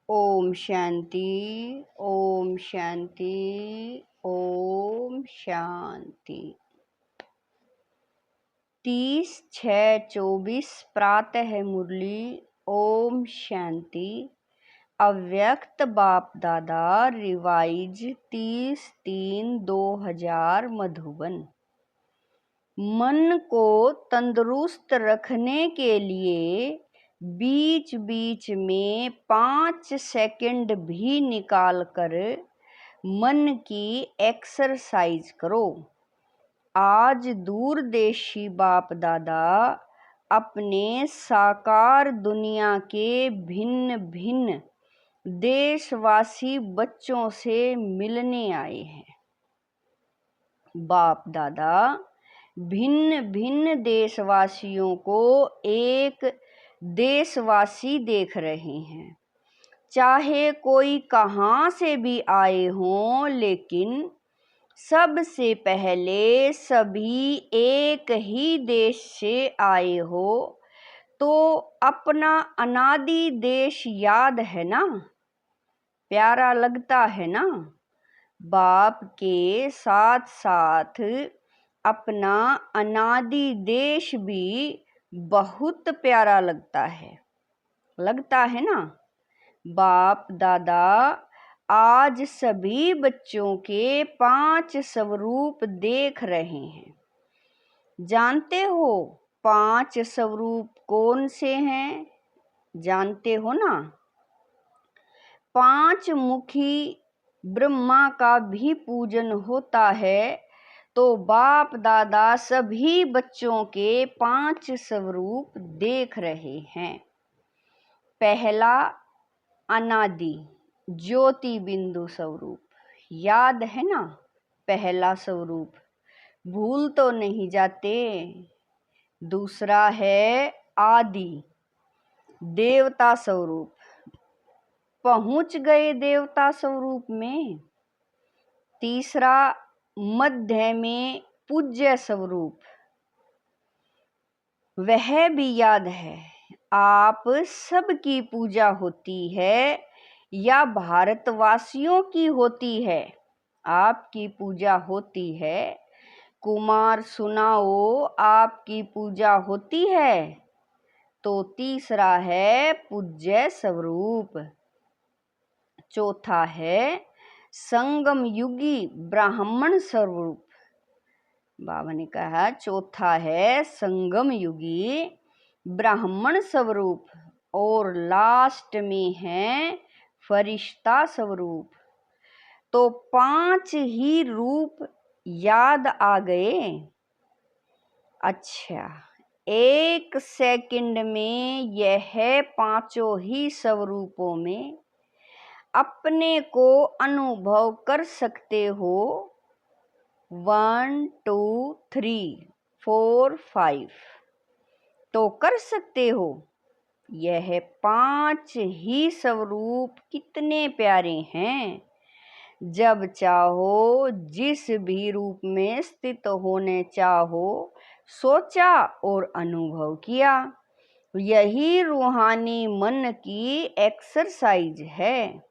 ओम शांति। ओम शांति। ओम शांति। 30/6/24 प्रातः मुरली। ओम शांति। अव्यक्त बाप दादा रिवाइज 30/3/2000 मधुबन। मन को तंदुरुस्त रखने के लिए बीच बीच में 5 सेकंड भी निकाल कर मन की एक्सरसाइज करो। आज दूरदेशी बाप दादा अपने साकार दुनिया के भिन्न भिन्न देशवासी बच्चों से मिलने आए हैं। बाप दादा भिन्न भिन्न देशवासियों को एक देशवासी देख रहे हैं। चाहे कोई कहाँ से भी आए हों, लेकिन सबसे पहले सभी एक ही देश से आए हो, तो अपना अनादि देश याद है ना? प्यारा लगता है ना? बाप के साथ साथ अपना अनादि देश भी बहुत प्यारा लगता है ना? बाप दादा आज सभी बच्चों के 5 स्वरूप देख रहे हैं। जानते हो 5 स्वरूप कौन से हैं? जानते हो ना? 5 मुखी ब्रह्मा का भी पूजन होता है, तो बाप दादा सभी बच्चों के 5 स्वरूप देख रहे हैं। पहला अनादि ज्योति बिंदु स्वरूप, याद है ना? पहला स्वरूप भूल तो नहीं जाते। दूसरा है आदि देवता स्वरूप, पहुंच गए देवता स्वरूप में। तीसरा मध्य में पूज्य स्वरूप, वह भी याद है। आप सबकी पूजा होती है या भारतवासियों की होती है? आपकी पूजा होती है। कुमार सुनाओ, आपकी पूजा होती है? तो तीसरा है पूज्य स्वरूप। चौथा है संगम युगी ब्राह्मण स्वरूप। बाबा ने कहा चौथा है संगम युगी ब्राह्मण स्वरूप, और लास्ट में है फरिश्ता स्वरूप। तो 5 ही रूप याद आ गए। अच्छा, 1 सेकंड में यह 5 ही स्वरूपों में अपने को अनुभव कर सकते हो। 1 2 3 4 5 तो कर सकते हो। यह 5 ही स्वरूप कितने प्यारे हैं। जब चाहो जिस भी रूप में स्थित होने चाहो, सोचा और अनुभव किया। यही रूहानी मन की एक्सरसाइज है।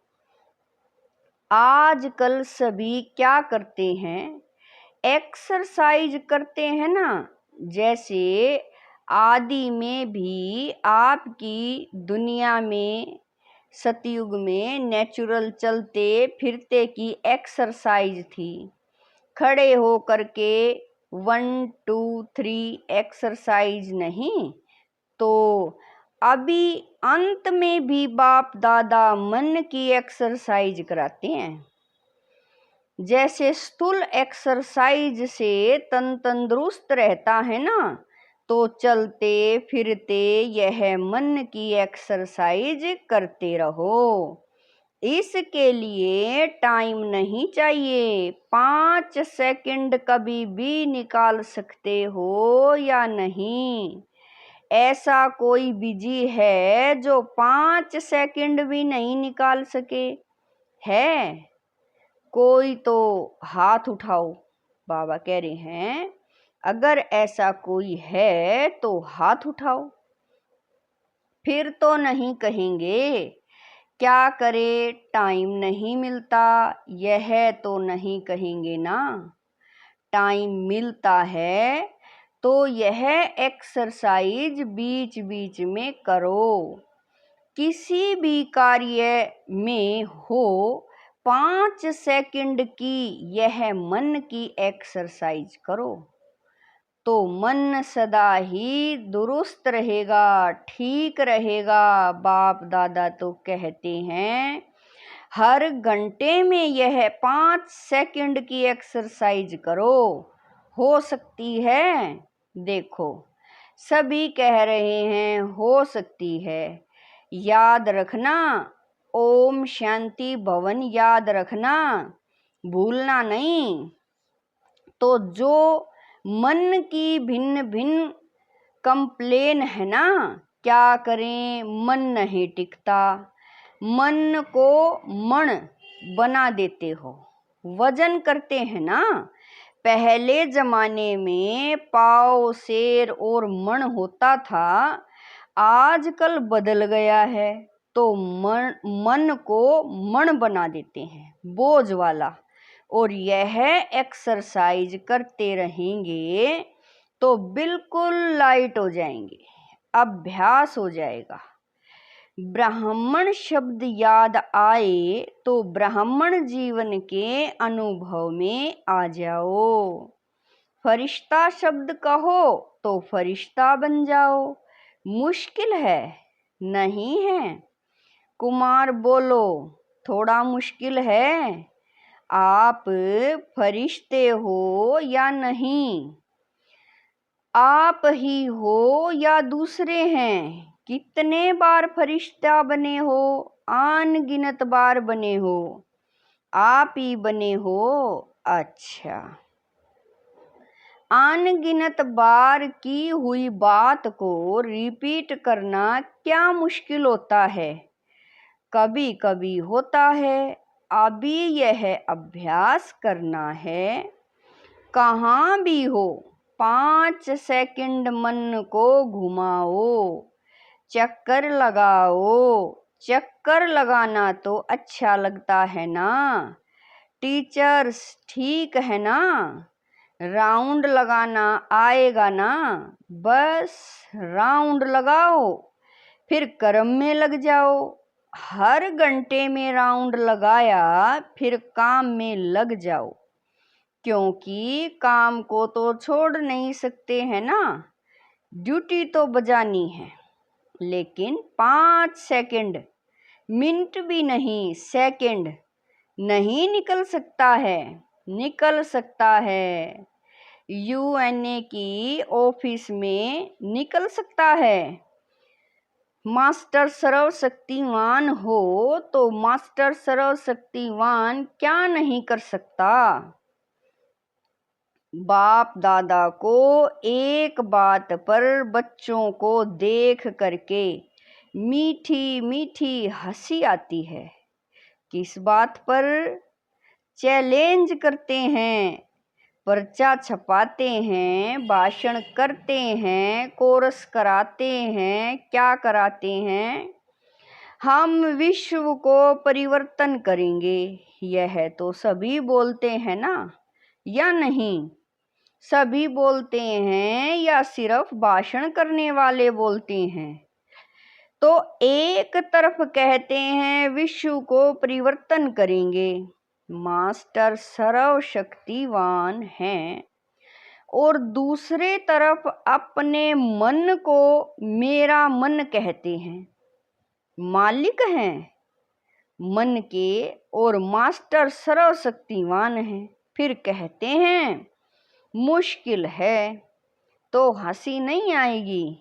आजकल सभी क्या करते हैं? एक्सरसाइज करते हैं ना। जैसे आदि में भी आपकी दुनिया में सतयुग में नेचुरल चलते फिरते की एक्सरसाइज थी। खड़े हो करके 1 2 3 एक्सरसाइज नहीं। तो अभी अंत में भी बाप दादा मन की एक्सरसाइज कराते हैं। जैसे स्थूल एक्सरसाइज से तन तंदुरुस्त रहता है ना, तो चलते फिरते यह मन की एक्सरसाइज करते रहो। इसके लिए टाइम नहीं चाहिए। 5 सेकंड कभी भी निकाल सकते हो या नहीं? ऐसा कोई बिजी है जो 5 सेकंड भी नहीं निकाल सके? है कोई? तो हाथ उठाओ। बाबा कह रहे हैं अगर ऐसा कोई है तो हाथ उठाओ। फिर तो नहीं कहेंगे क्या करे टाइम नहीं मिलता, यह तो नहीं कहेंगे ना। टाइम मिलता है तो यह एक्सरसाइज बीच बीच में करो। किसी भी कार्य में हो 5 सेकंड की यह मन की एक्सरसाइज करो तो मन सदा ही दुरुस्त रहेगा, ठीक रहेगा। बाप दादा तो कहते हैं हर घंटे में यह 5 सेकंड की एक्सरसाइज करो, हो सकती है। देखो सभी कह रहे हैं हो सकती है। याद रखना, ओम शांति भवन याद रखना, भूलना नहीं। तो जो मन की भिन्न भिन्न कंप्लेन है ना, क्या करें, मन नहीं टिकता। मन को मण बना देते हो, वजन करते हैं ना। पहले जमाने में पाव शेर और मण होता था, आजकल बदल गया है तो मन को मण बना देते हैं, बोझ वाला। और यह एक्सरसाइज करते रहेंगे तो बिल्कुल लाइट हो जाएंगे, अभ्यास हो जाएगा। ब्राह्मण शब्द याद आए तो ब्राह्मण जीवन के अनुभव में आ जाओ। फरिश्ता शब्द कहो तो फरिश्ता बन जाओ। मुश्किल है? नहीं है। कुमार बोलो थोड़ा मुश्किल है। आप फरिश्ते हो या नहीं? आप ही हो या दूसरे हैं? कितने बार फरिश्ता बने हो? अनगिनत बार बने हो। आप ही बने हो। अच्छा, अनगिनत बार की हुई बात को रिपीट करना क्या मुश्किल होता है? कभी कभी होता है। अभी यह अभ्यास करना है। कहाँ भी हो 5 सेकंड मन को घुमाओ, चक्कर लगाओ। चक्कर लगाना तो अच्छा लगता है ना। टीचर्स ठीक है ना। राउंड लगाना आएगा ना। बस राउंड लगाओ, फिर कर्म में लग जाओ। हर घंटे में राउंड लगाया, फिर काम में लग जाओ। क्योंकि काम को तो छोड़ नहीं सकते हैं ना, ड्यूटी तो बजानी है। लेकिन 5 सेकंड, मिनट भी नहीं, सेकंड नहीं निकल सकता है। निकल सकता है। यूएनए की ऑफिस में निकल सकता है। मास्टर सर्वशक्तिमान हो तो मास्टर सर्वशक्तिमान क्या नहीं कर सकता। बाप दादा को एक बात पर बच्चों को देख करके मीठी मीठी हंसी आती है। किस बात पर? चैलेंज करते हैं, पर्चा छपाते हैं, भाषण करते हैं, कोरस कराते हैं। क्या कराते हैं? हम विश्व को परिवर्तन करेंगे, यह तो सभी बोलते हैं ना, या नहीं? सभी बोलते हैं या सिर्फ भाषण करने वाले बोलते हैं? तो एक तरफ कहते हैं विश्व को परिवर्तन करेंगे, मास्टर सर्वशक्तिवान हैं, और दूसरे तरफ अपने मन को मेरा मन कहते हैं, मालिक हैं मन के और मास्टर सर्वशक्तिवान हैं। फिर कहते हैं मुश्किल है। तो हंसी नहीं आएगी?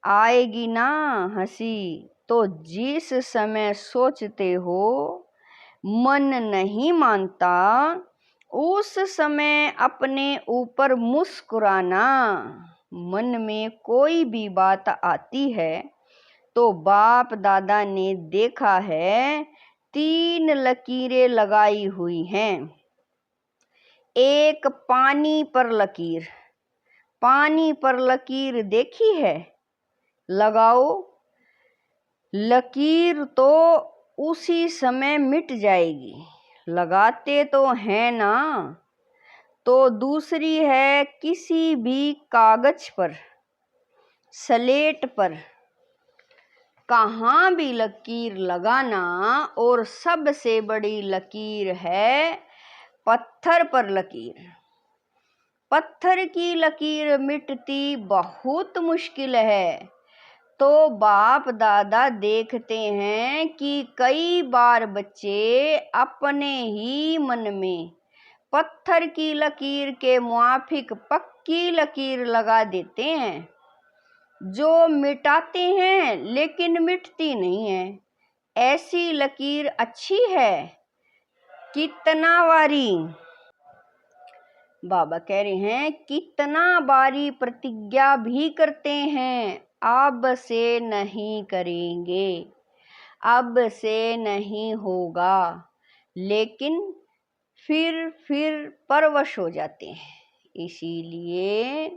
आएगी ना हंसी। तो जिस समय सोचते हो मन नहीं मानता, उस समय अपने ऊपर मुस्कुराना। मन में कोई भी बात आती है तो बाप दादा ने देखा है 3 लकीरें लगाई हुई हैं। एक पानी पर लकीर, पानी पर लकीर देखी है? लगाओ। लकीर तो उसी समय मिट जाएगी। लगाते तो हैं ना। तो दूसरी है किसी भी कागज पर, स्लेट पर कहाँ भी लकीर लगाना, और सबसे बड़ी लकीर है पत्थर पर लकीर। पत्थर की लकीर मिटती बहुत मुश्किल है। तो बाप दादा देखते हैं कि कई बार बच्चे अपने ही मन में पत्थर की लकीर के मुआफिक पक्की लकीर लगा देते हैं, जो मिटाते हैं लेकिन मिटती नहीं है। ऐसी लकीर अच्छी है कितना बारी। बाबा कह रहे हैं कितना बारी प्रतिज्ञा भी करते हैं, अब से नहीं करेंगे, अब से नहीं होगा, लेकिन फिर परवश हो जाते हैं। इसीलिए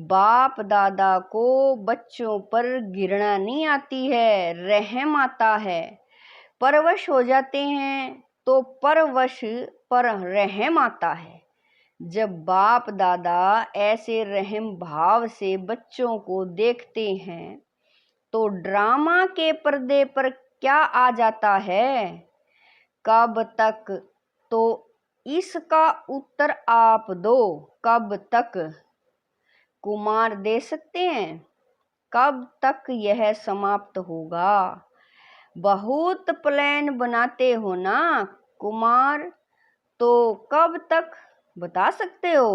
बाप दादा को बच्चों पर घृणा नहीं आती है, रहम आता है। परवश हो जाते हैं तो परवश पर रहम आता है। जब बाप दादा ऐसे रहम भाव से बच्चों को देखते हैं तो ड्रामा के पर्दे पर क्या आ जाता है, कब तक, तो इसका उत्तर आप दो। कब तक कुमार दे सकते हैं? कब तक यह समाप्त होगा? बहुत प्लान बनाते हो ना कुमार, तो कब तक बता सकते हो?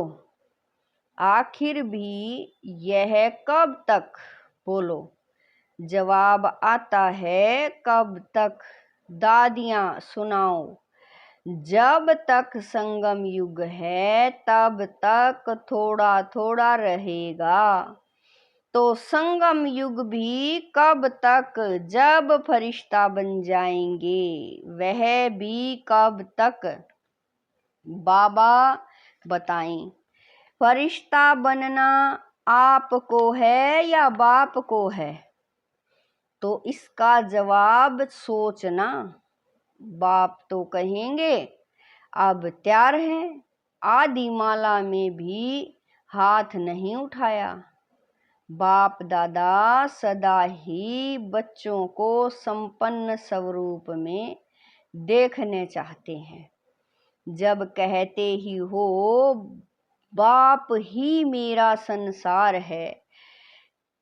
आखिर भी यह कब तक, बोलो। जवाब आता है कब तक। दादियाँ सुनाओ। जब तक संगम युग है तब तक थोड़ा थोड़ा रहेगा। तो संगम युग भी कब तक, जब फरिश्ता बन जाएंगे, वह भी कब तक। बाबा बताएं, फरिश्ता बनना आपको है या बाप को है? तो इसका जवाब सोचना। बाप तो कहेंगे अब तैयार हैं, आदि माला में भी हाथ नहीं उठाया। बाप दादा सदा ही बच्चों को संपन्न स्वरूप में देखने चाहते हैं। जब कहते ही हो बाप ही मेरा संसार है,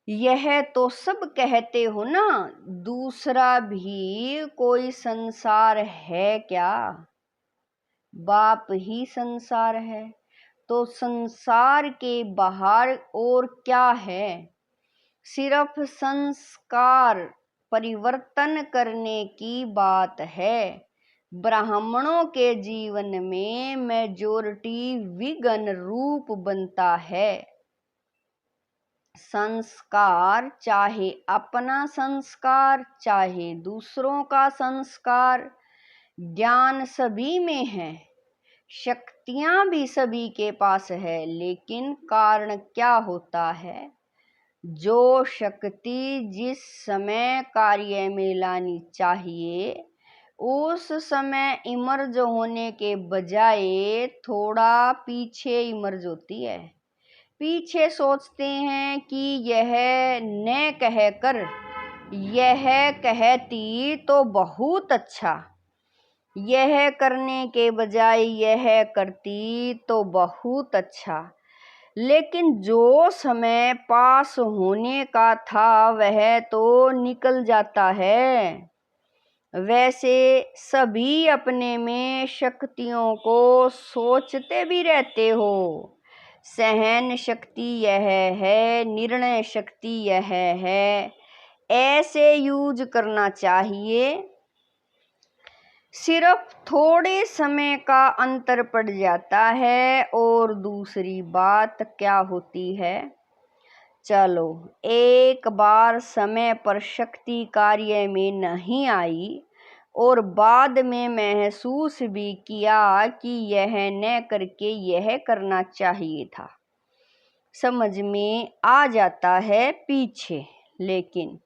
यह तो सब कहते हो ना, दूसरा भी कोई संसार है क्या? बाप ही संसार है, तो संसार के बाहर और क्या है? सिर्फ संस्कार परिवर्तन करने की बात है। ब्राह्मणों के जीवन में मेजॉरिटी विघ्न रूप बनता है। संस्कार, चाहे अपना संस्कार चाहे दूसरों का संस्कार, ज्ञान सभी में है, शक्तियां भी सभी के पास है, लेकिन कारण क्या होता है? जो शक्ति जिस समय कार्य में लानी चाहिए उस समय इमर्ज होने के बजाय थोड़ा पीछे इमर्ज होती है। पीछे सोचते हैं कि यह न कहकर यह कहती तो बहुत अच्छा, यह करने के बजाय यह करती तो बहुत अच्छा, लेकिन जो समय पास होने का था वह तो निकल जाता है। वैसे सभी अपने में शक्तियों को सोचते भी रहते हो। सहन शक्ति यह है, निर्णय शक्ति यह है, ऐसे यूज करना चाहिए। सिर्फ थोड़े समय का अंतर पड़ जाता है। और दूसरी बात क्या होती है, चलो एक बार समय पर शक्ति कार्य में नहीं आई और बाद में महसूस भी किया कि यह न करके यह करना चाहिए था, समझ में आ जाता है पीछे। लेकिन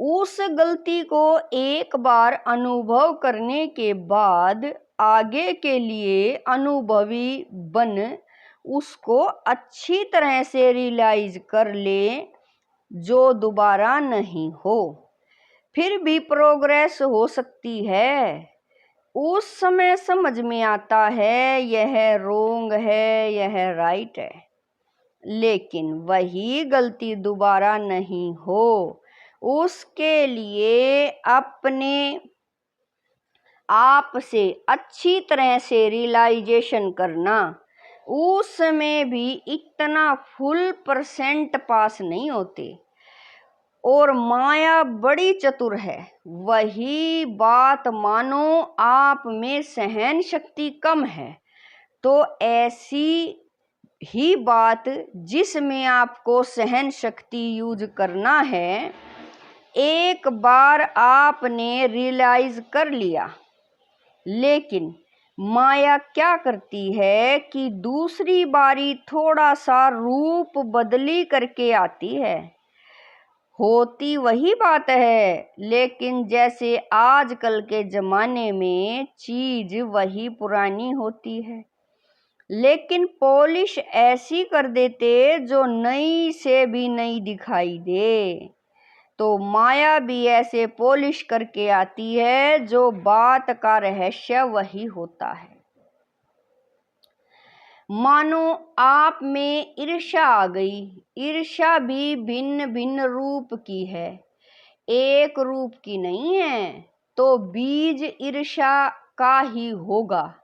उस गलती को एक बार अनुभव करने के बाद आगे के लिए अनुभवी बन उसको अच्छी तरह से रियलाइज कर ले, जो दोबारा नहीं हो। फिर भी प्रोग्रेस हो सकती है। उस समय समझ में आता है यह रोंग है, यह राइट है, लेकिन वही गलती दोबारा नहीं हो, उसके लिए अपने आप से अच्छी तरह से रियलाइजेशन करना। उस समय भी इतना फुल परसेंट पास नहीं होते। और माया बड़ी चतुर है। वही बात मानो आप में सहन शक्ति कम है, तो ऐसी ही बात जिसमें आपको सहन शक्ति यूज करना है, एक बार आपने रियलाइज कर लिया, लेकिन माया क्या करती है कि दूसरी बारी थोड़ा सा रूप बदली करके आती है। होती वही बात है, लेकिन जैसे आजकल के जमाने में चीज वही पुरानी होती है, लेकिन पॉलिश ऐसी कर देते जो नई से भी नई दिखाई दे। तो माया भी ऐसे पॉलिश करके आती है, जो बात का रहस्य वही होता है। मानो आप में ईर्ष्या आ गई। ईर्ष्या भी भिन्न भिन्न रूप की है, एक रूप की नहीं है। तो बीज ईर्ष्या का ही होगा,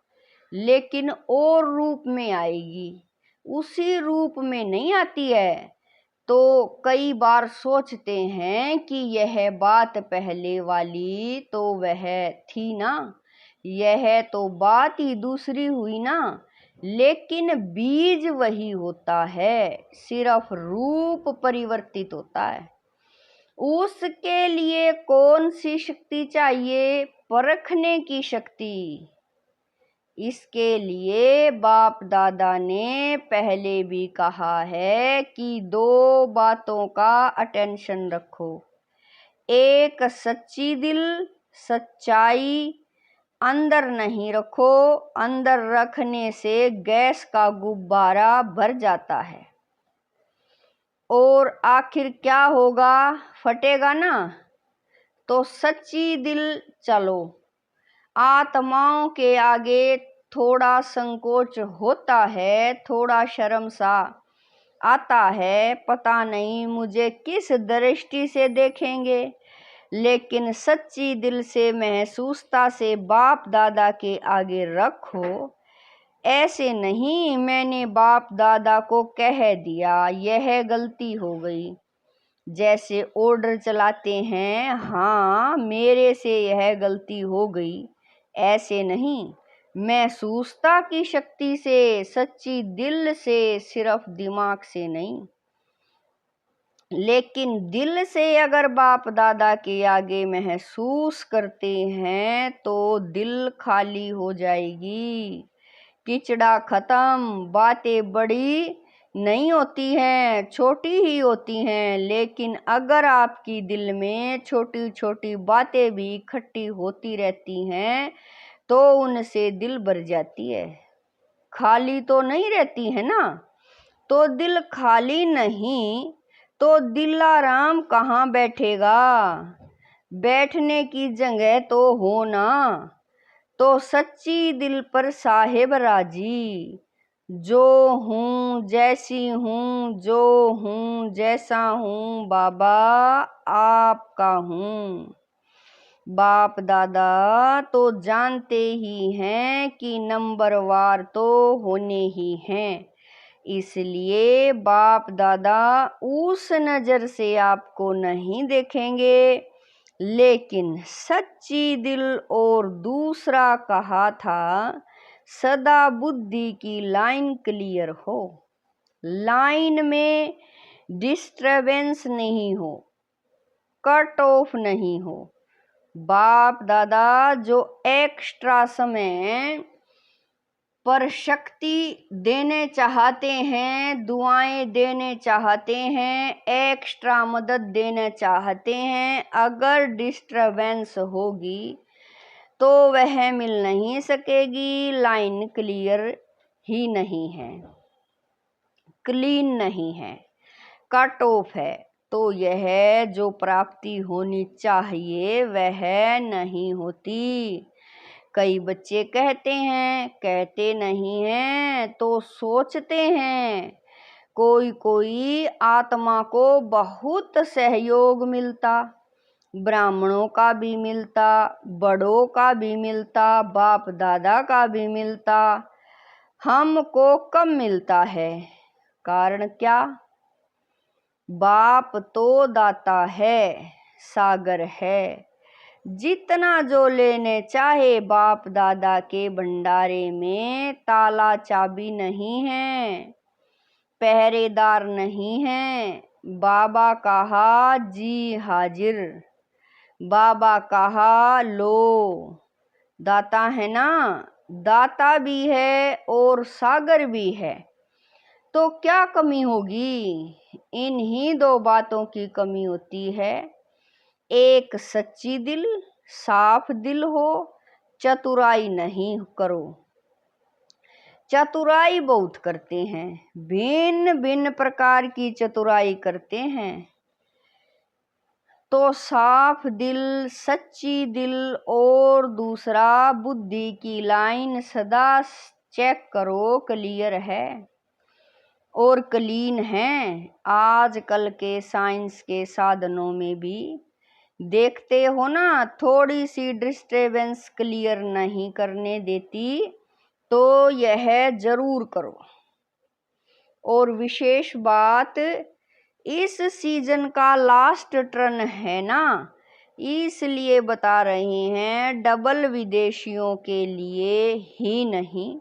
लेकिन और रूप में आएगी, उसी रूप में नहीं आती है। तो कई बार सोचते हैं कि यह बात पहले वाली तो वह थी ना, यह तो बात ही दूसरी हुई ना, लेकिन बीज वही होता है, सिर्फ रूप परिवर्तित होता है। उसके लिए कौन सी शक्ति चाहिए? परखने की शक्ति। इसके लिए बाप दादा ने पहले भी कहा है कि दो बातों का अटेंशन रखो। एक सच्ची दिल, सच्चाई अंदर नहीं रखो, अंदर रखने से गैस का गुब्बारा भर जाता है और आखिर क्या होगा? फटेगा ना। तो सच्ची दिल चलो। आत्माओं के आगे थोड़ा संकोच होता है, थोड़ा शर्म सा आता है, पता नहीं मुझे किस दृष्टि से देखेंगे, लेकिन सच्ची दिल से महसूसता से बाप दादा के आगे रखो। ऐसे नहीं मैंने बाप दादा को कह दिया, यह गलती हो गई, जैसे ऑर्डर चलाते हैं, हाँ मेरे से यह गलती हो गई, ऐसे नहीं। महसूसता की शक्ति से, सच्ची दिल से, सिर्फ दिमाग से नहीं। लेकिन दिल से अगर बाप दादा के आगे महसूस करते हैं तो दिल खाली हो जाएगी, किचड़ा खत्म। बातें बड़ी नहीं होती हैं, छोटी ही होती हैं, लेकिन अगर आपकी दिल में छोटी छोटी बातें भी इकट्ठी होती रहती हैं तो उनसे दिल भर जाती है, खाली तो नहीं रहती है ना। तो दिल खाली नहीं तो दिलाराम कहाँ बैठेगा? बैठने की जगह तो हो ना। तो सच्ची दिल पर साहेब राजी, जो हूँ जैसी हूँ, जो हूँ जैसा हूँ, बाबा आपका हूँ। बाप दादा तो जानते ही हैं कि नंबरवार तो होने ही हैं, इसलिए बाप दादा उस नज़र से आपको नहीं देखेंगे। लेकिन सच्ची दिल और दूसरा कहा था, सदा बुद्धि की लाइन क्लियर हो, लाइन में डिस्टरबेंस नहीं हो, कट ऑफ नहीं हो। बाप दादा जो एक्स्ट्रा समय पर शक्ति देने चाहते हैं, दुआएं देने चाहते हैं, एक्स्ट्रा मदद देना चाहते हैं। अगर डिस्टरबेंस होगी तो वह मिल नहीं सकेगी। लाइन क्लियर ही नहीं है, क्लीन नहीं है, कट ऑफ है। तो यह जो प्राप्ति होनी चाहिए वह नहीं होती। कई बच्चे कहते नहीं हैं तो सोचते हैं। कोई कोई आत्मा को बहुत सहयोग मिलता, ब्राह्मणों का भी मिलता, बड़ों का भी मिलता, बाप दादा का भी मिलता, हमको कम मिलता है। कारण क्या? बाप तो दाता है, सागर है। जितना जो लेने चाहे बाप दादा के भंडारे में, ताला चाबी नहीं है, पहरेदार नहीं है। बाबा कहा जी हाजिर, बाबा कहा लो। दाता है ना, दाता भी है और सागर भी है। तो क्या कमी होगी? इन्हीं दो बातों की कमी होती है। एक सच्ची दिल, साफ दिल हो, चतुराई नहीं करो। चतुराई बहुत करते हैं, भिन्न भिन्न प्रकार की चतुराई करते हैं। तो साफ दिल, सच्ची दिल और दूसरा बुद्धि की लाइन सदा चेक करो, क्लियर है और क्लीन है। आजकल के साइंस के साधनों में भी देखते हो ना, थोड़ी सी डिस्टर्बेंस क्लियर नहीं करने देती, तो यह जरूर करो। और विशेष बात, इस सीजन का लास्ट टर्न है ना, इसलिए बता रहे हैं। डबल विदेशियों के लिए ही नहीं,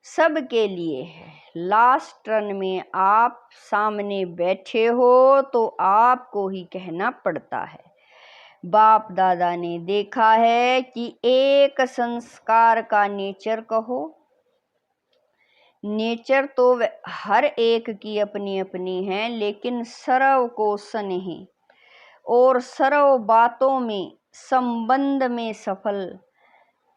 सबके लिए है। लास्ट टर्न में आप सामने बैठे हो तो आपको ही कहना पड़ता है। बाप दादा ने देखा है कि एक संस्कार का नेचर कहो, नेचर तो हर एक की अपनी अपनी है, लेकिन सर्व को स्नेह और सर्व बातों में, संबंध में सफल,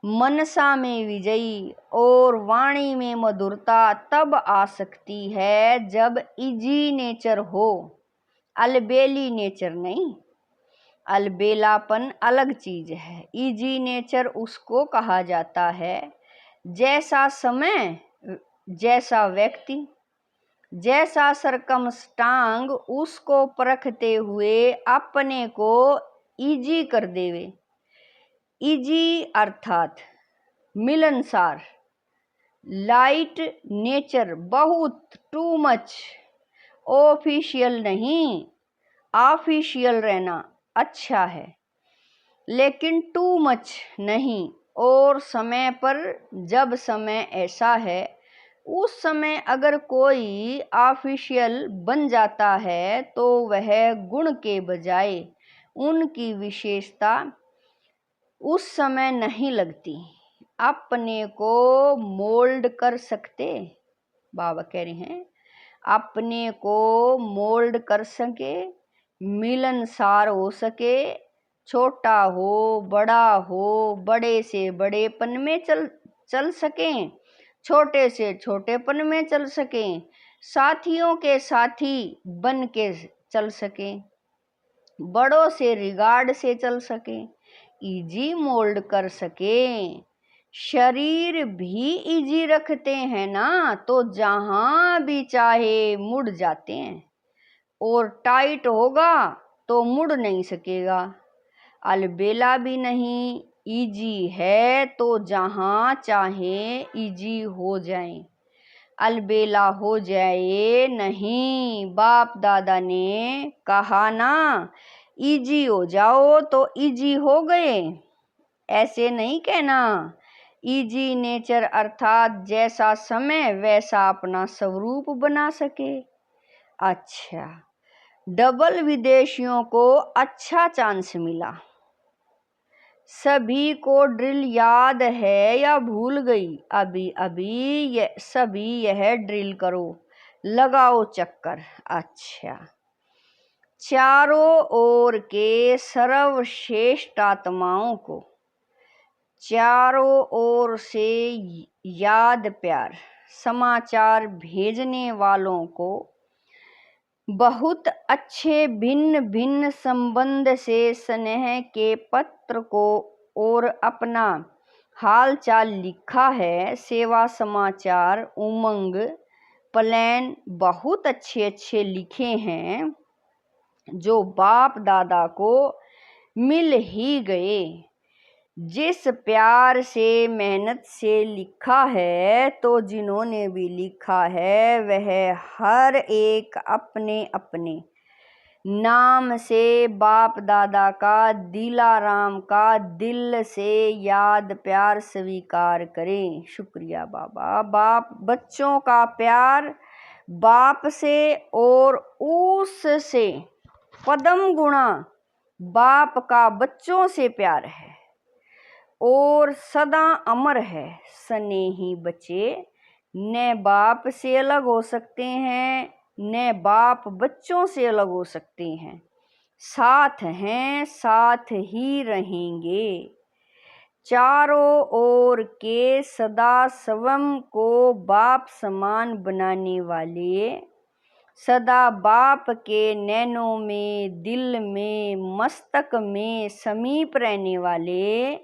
मनसा में विजयी और वाणी में मधुरता तब आ सकती है जब इजी नेचर हो, अलबेली नेचर नहीं। अलबेलापन अलग चीज है, इजी नेचर उसको कहा जाता है जैसा समय, जैसा व्यक्ति, जैसा सरकमस्टांग उसको परखते हुए अपने को इजी कर देवे। इजी अर्थात मिलनसार, लाइट नेचर, बहुत टू मच, ऑफिशियल नहीं। ऑफिशियल रहना अच्छा है लेकिन टू मच नहीं। और समय पर, जब समय ऐसा है, उस समय अगर कोई ऑफिशियल बन जाता है तो वह गुण के बजाय उनकी विशेषता उस समय नहीं लगती। अपने को मोल्ड कर सकते, बाबा कह रहे हैं, अपने को मोल्ड कर सके, मिलनसार हो सके, छोटा हो बड़ा हो, बड़े से बड़ेपन में चल सकें, छोटे से छोटेपन में चल सकें, साथियों के साथी बन के चल सकें, बड़ों से रिगार्ड से चल सकें, इजी मोल्ड कर सकें। शरीर भी इजी रखते हैं ना, तो जहां भी चाहे मुड़ जाते हैं। और टाइट होगा तो मुड़ नहीं सकेगा। अलबेला भी नहीं, इजी है तो जहां चाहे इजी हो जाए, अलबेला हो जाए नहीं। बाप दादा ने कहा ना, इजी हो जाओ तो इजी हो गए, ऐसे नहीं कहना। इजी नेचर अर्थात जैसा समय वैसा अपना स्वरूप बना सके। अच्छा, डबल विदेशियों को अच्छा चांस मिला, सभी को ड्रिल याद है या भूल गई? अभी अभी सभी यह ड्रिल करो, लगाओ चक्कर। अच्छा। चारों ओर के सर्वश्रेष्ठ आत्माओं को चारों ओर से याद प्यार, समाचार भेजने वालों को बहुत अच्छे भिन्न भिन्न संबंध से स्नेह के पत्र को और अपना हाल चाल लिखा है। सेवा समाचार उमंग प्लान बहुत अच्छे अच्छे लिखे हैं जो बाप दादा को मिल ही गए। जिस प्यार से मेहनत से लिखा है, तो जिन्होंने भी लिखा है वह हर एक अपने अपने नाम से बाप दादा का दिलाराम का दिल से याद प्यार स्वीकार करें। शुक्रिया बाबा। बाप बच्चों का प्यार बाप से और उससे पदम गुणा बाप का बच्चों से प्यार है और सदा अमर है। स्नेही बच्चे न बाप से अलग हो सकते हैं न बाप बच्चों से अलग हो सकते हैं। साथ हैं, साथ ही रहेंगे। चारों ओर के सदा स्वयं को बाप समान बनाने वाले, सदा बाप के नैनों में, दिल में, मस्तक में समीप रहने वाले,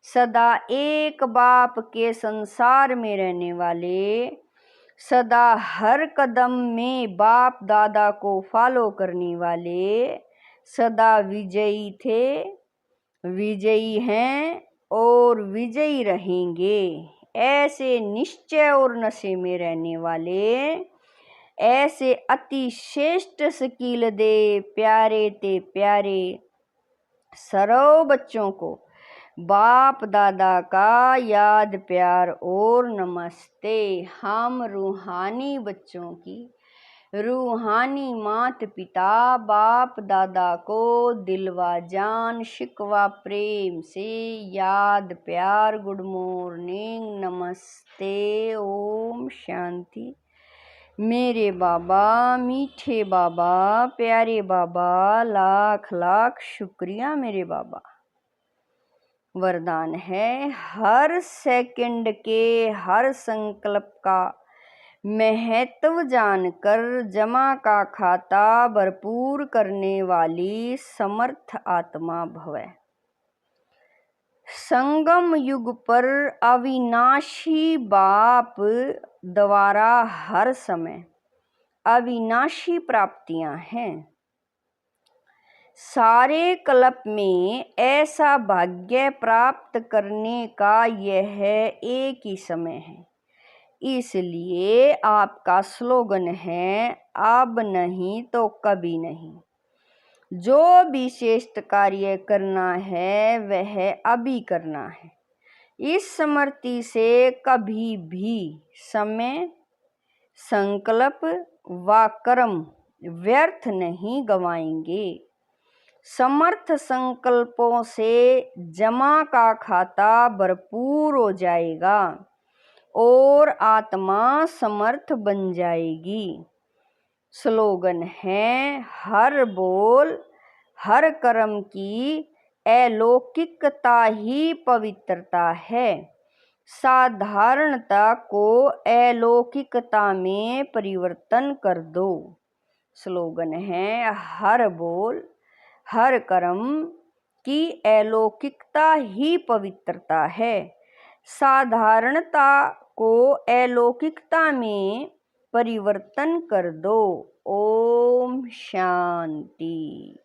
सदा एक बाप के संसार में रहने वाले, सदा हर कदम में बाप दादा को फॉलो करने वाले, सदा विजयी थे, विजयी हैं और विजयी रहेंगे। ऐसे निश्चय और नशे में रहने वाले, ऐसे अति श्रेष्ठ शकील दे प्यारे ते प्यारे सर्व बच्चों को बाप दादा का याद प्यार और नमस्ते। हम रूहानी बच्चों की रूहानी मात पिता बाप दादा को दिलवा जान शिकवा प्रेम से याद प्यार, गुड मॉर्निंग, नमस्ते, ओम शांति। मेरे बाबा, मीठे बाबा, प्यारे बाबा, लाख लाख शुक्रिया मेरे बाबा। वरदान है, हर सेकंड के हर संकल्प का महत्व जानकर जमा का खाता भरपूर करने वाली समर्थ आत्मा भवै। संगम युग पर अविनाशी बाप द्वारा हर समय अविनाशी प्राप्तियां हैं। सारे कल्प में ऐसा भाग्य प्राप्त करने का यह एक ही समय है। इसलिए आपका स्लोगन है, अब नहीं तो कभी नहीं। जो विशेष कार्य करना है वह अभी करना है। इस स्मृति से कभी भी समय, संकल्प व कर्म व्यर्थ नहीं गवाएंगे। समर्थ संकल्पों से जमा का खाता भरपूर हो जाएगा और आत्मा समर्थ बन जाएगी। स्लोगन है, हर बोल हर कर्म की अलौकिकता ही पवित्रता है। साधारणता को अलौकिकता में परिवर्तन कर दो। स्लोगन है, हर बोल हर कर्म की अलौकिकता ही पवित्रता है। साधारणता को अलौकिकता में परिवर्तन कर दो। ओम शांति।